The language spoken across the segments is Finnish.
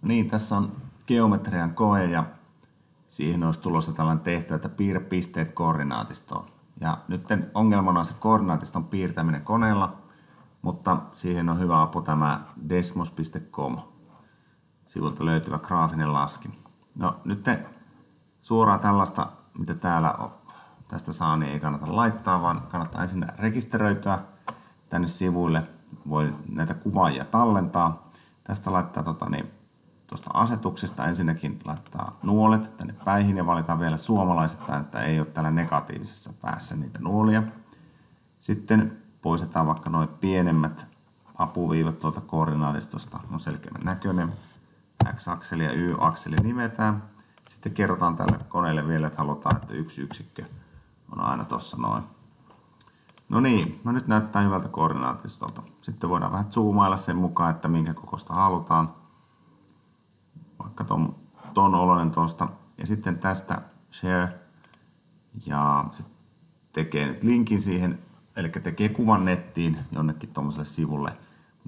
Niin, tässä on geometrian koe ja siihen olisi tulossa tällainen tehtävä, että piirrä pisteet koordinaatistoon. Ja nyt ongelmana on se koordinaatiston piirtäminen koneella, mutta siihen on hyvä apu tämä desmos.com sivulta löytyvä graafinen laskin. No nyt suoraan tällaista, mitä täällä on, tästä saa, niin ei kannata laittaa, vaan kannattaa ensin rekisteröityä tänne sivuille. Voi näitä kuvaajia tallentaa. Tästä laittaa tuosta asetuksesta ensinnäkin laittaa nuolet tänne päihin ja valitaan vielä suomalaisittain, että ei ole täällä negatiivisessa päässä niitä nuolia. Sitten poistetaan vaikka noin pienemmät apuviivat tuolta koordinaatistosta, on selkeämmän näköinen. X-akseli ja Y-akseli nimetään. Sitten kerrotaan tälle koneelle vielä, että halutaan, että yksi yksikkö on aina tuossa noin. No niin, no nyt näyttää hyvältä koordinaatistolta. Sitten voidaan vähän zoomailla sen mukaan, että minkä kokoista halutaan. Vaikka ton oloinen tuosta. Ja sitten tästä share. Ja se tekee nyt linkin siihen, eli tekee kuvan nettiin jonnekin tuommoiselle sivulle.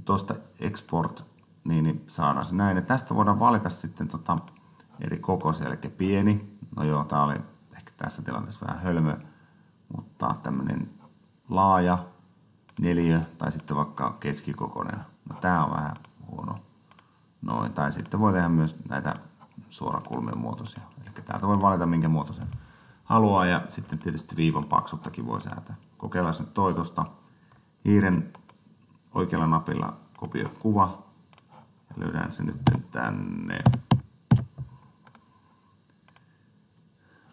Tuosta export, niin saadaan se näin. Ja tästä voidaan valita sitten eri kokoisia, eli pieni. No joo, tää oli ehkä tässä tilanteessa vähän hölmö, mutta tämmönen laaja, neliö tai sitten vaikka keskikokoinen. No tää on vähän huono. Noin, tai sitten voi tehdä myös näitä suorakulmien muotoisia. Eli täältä voi valita minkä muotoisen haluaa ja sitten tietysti viivan paksuttakin voi säätää. Kokeillaan nyt tuosta. Hiiren oikealla napilla kopioi kuva ja löydään se nyt tänne.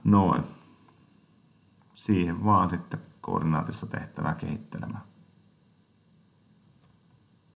Noin. Siihen vaan sitten koordinaatista tehtävää kehittelemään.